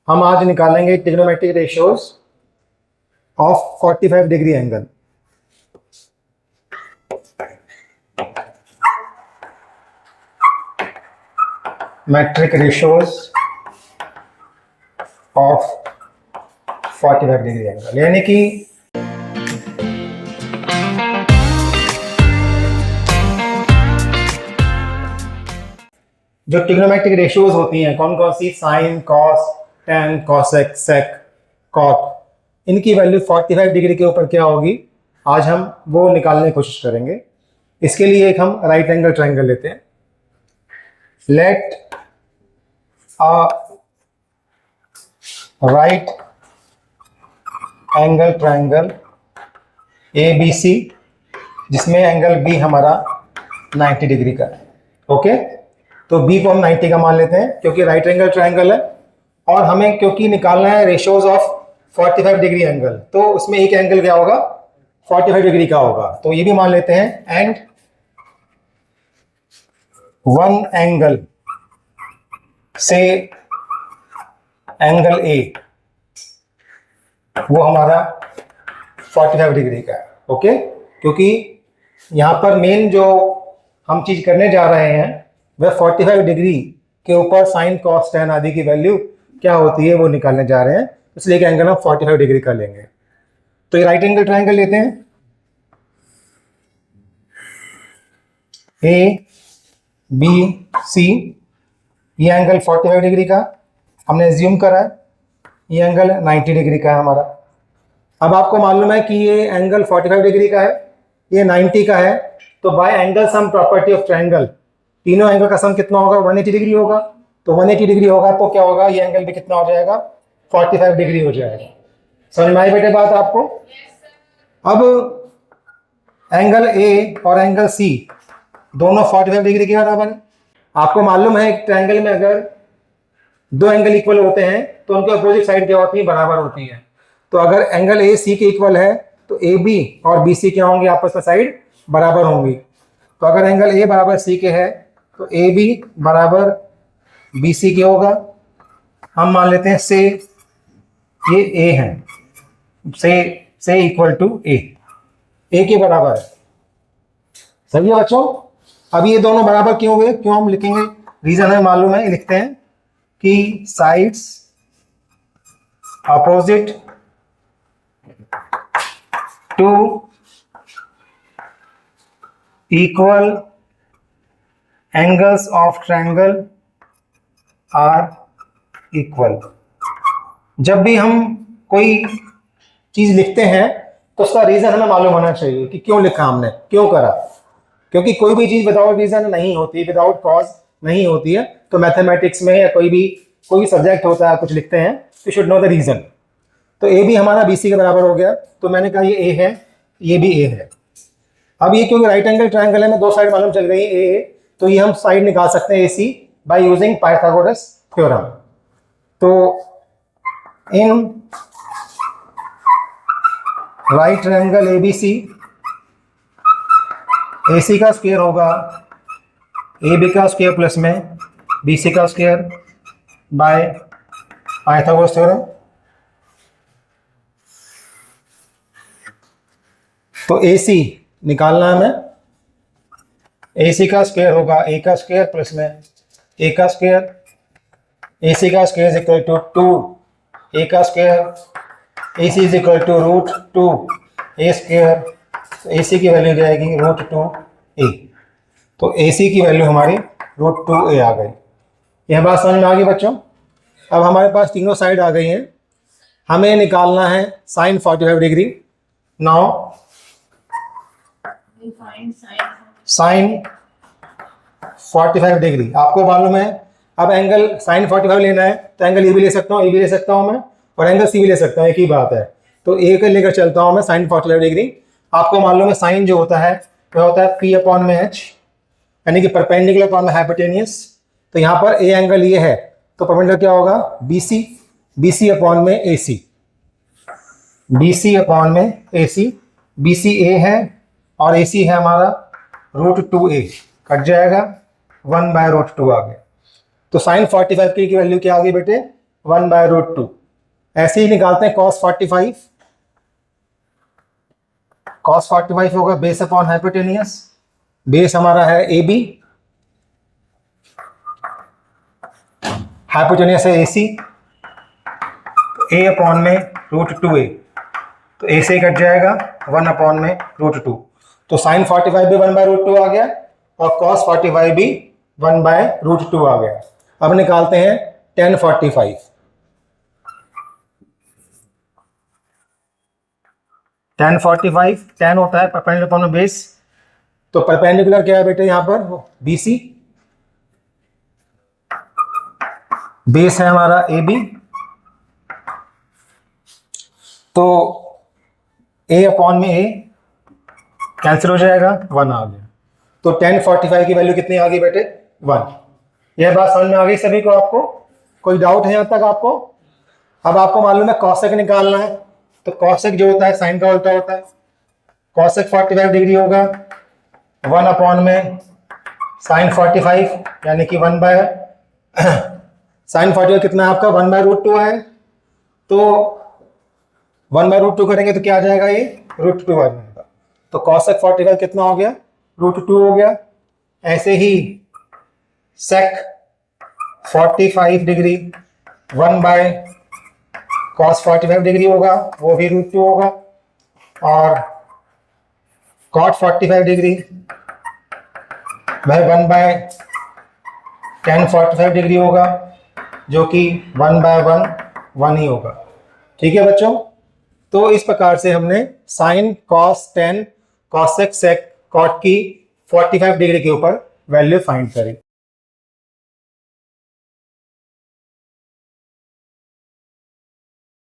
हम आज निकालेंगे trigonometric ratios of 45 degree angle. Metric ratios of 45 degree angle, यानी कि जो ट्रिग्नोमेट्रिक रेशियोज होती हैं कौन कौन सी, sine, cos, tan, cosec, sec, cot, इनकी वैल्यू 45 डिग्री के ऊपर क्या होगी, आज हम वो निकालने की कोशिश करेंगे। इसके लिए एक हम राइट एंगल ट्रायंगल लेते हैं। Let a right angle triangle ABC, जिसमें एंगल B हमारा 90 डिग्री का है। ओके, तो B को हम 90 का मान लेते हैं क्योंकि राइट एंगल ट्रायंगल है और हमें क्योंकि निकालना है रेशियोज ऑफ 45 डिग्री एंगल, तो उसमें एक एंगल क्या होगा, 45 डिग्री का होगा। तो ये भी मान लेते हैं। एंड वन एंगल से एंगल A वो हमारा 45 डिग्री का है। ओके, क्योंकि यहां पर मेन जो हम चीज करने जा रहे हैं वह 45 डिग्री के ऊपर साइन, कॉस, टेन आदि की वैल्यू क्या होती है वो निकालने जा रहे हैं, इसलिए कि एंगल हम 45 डिग्री का लेंगे। तो ये राइट एंगल ट्रायंगल लेते हैं। ABC, ये एंगल 45 डिग्री का हमने एज्यूम करा है, ये एंगल 90 डिग्री का है हमारा। अब आपको मालूम है कि ये एंगल 45 डिग्री का है, ये 90 का है, तो bye angle sum property of triangle तीनों एंगल का सम कितना होगा, 180 डिग्री होगा। तो 180 डिग्री होगा तो क्या होगा, ये एंगल भी कितना हो जाएगा, 45 डिग्री हो जाएगा। समझ में आई बेटे बात आपको? अब एंगल A और एंगल C दोनों 45 डिग्री के बराबर है। आपको मालूम है एक ट्रायंगल में अगर दो एंगल इक्वल होते हैं तो उनके अपोजिट साइड क्या होती है, बराबर होती है। तो अगर एंगल AC के इक्वल है तो AB और BC क्या होंगे, आपस में साइड बराबर होंगी। तो अगर एंगल A बराबर C के है तो AB बराबर BC के होगा। हम मान लेते हैं से ये A है, से इक्वल टू A के बराबर है। सही है बच्चों? अब ये दोनों बराबर क्यों हुए, क्यों हम लिखेंगे, रीजन हमें मालूम है, लिखते हैं कि sides opposite to equal angles of triangle are equal. जब भी हम कोई चीज लिखते हैं तो उसका रीजन हमें मालूम होना चाहिए कि क्यों लिखा हमने, क्यों करा। क्योंकि कोई भी चीज विदाउट रीजन नहीं होती, विदाउट कॉज नहीं होती है। तो मैथमेटिक्स में या कोई भी सब्जेक्ट होता है, कुछ लिखते हैं तो शुड नो द रीजन। तो ए भी हमारा BC के बराबर हो गया, तो मैंने कहा ये A है, ये भी A है। अब ये क्योंकि राइट एंगल ट्रायंगल है में दो साइड मालूम चल रही है A, तो ये हम साइड निकाल सकते हैं AC by using Pythagoras theorem. तो in right triangle ABC, AC का स्क्वायर होगा AB का स्क्वायर प्लस में BC का स्क्वायर बाय पाइथागोरस थ्योरम। तो AC निकालना है हमें, AC का स्क्वायर होगा A का स्क्वायर प्लस में A का स्क्वायर। AC का square is equal to 2 A का square, AC is equal to root 2 A square. तो AC की वैल्यू जाएगी रूट 2A। तो AC की वैल्यू हमारी रूट 2A आ गई। यह बात समझ में आ गई बच्चों? अब हमारे पास तीनों साइड आ गई हैं, हमें निकालना है sine 45 degree. Now sine 45 degree आपको मालूम है। अब एंगल साइन 45 लेना है तो एंगल ए भी ले सकता हूँ, ए भी ले सकता हूँ मैं, और एंगल सी भी ले सकता हूँ, एक ही बात है। तो ए को लेकर चलता हूँ मैं साइन 45 डिग्री। आपको मालूम है साइन जो होता है वह होता है P अपॉन में H, यानी कि परपेंडिकुलर अपॉन में हाइपोटेनियस। तो यहाँ पर ए एंगल ये है तो परपेंडिकुलर क्या होगा, BC अपॉन में AC, BC अपॉन में AC। BC A है और AC है हमारा रूट 2A, कट जाएगा 1/√2 आ गया। तो साइन 45 की वैल्यू क्या आ गई बेटे, 1/√2। ऐसे ही निकालते हैं cos 45। cos 45 होगा बेस अपॉन हाइपोटेनियस। बेस हमारा है AB, हाइपोटेनियस है AC, A अपॉन में √2a, तो A से कट जाएगा 1 अपॉन में √2। तो sin 45 भी 1/√2 आ गया और cos 45 भी 1/√2 आ गया। अब निकालते हैं tan 45। tan 45 tan होता है परपेंडिकुलर अपॉन बेस, तो परपेंडिकुलर क्या है बेटे यहाँ पर BC, बेस है हमारा AB, तो A अपॉन में A कैंसिल हो जाएगा, 1 आ गया। तो tan 45 की वैल्यू कितनी आ गई बेटे 1। यह बात समझ में आ गई सभी को? आपको कोई डाउट है यहाँ तक आपको? अब आपको मालूम है कॉसेक निकालना है, तो कॉसेक जो होता है साइन का उल्टा होता है। कॉसेक 45 डिग्री होगा 1 अपॉन में साइन 45, यानी कि 1 बाय साइन 45 कितना है आपका 1/√2 है, तो 1/√2 करेंगे तो क्या आ जाएगा, ये √2 आ जाएगा। तो कॉसेक 45 कितना हो गया, √2 हो गया। ऐसे ही सेक 45 डिग्री 1/cos 45 डिग्री होगा, वो भी √2 होगा। और cot 45 डिग्री वह 1/tan 45 डिग्री होगा, जो कि 1/1 ही होगा। ठीक है बच्चों, तो इस प्रकार से हमने sine cos tan cosec sec cot की 45 डिग्री के ऊपर वैल्यू फाइंड करी।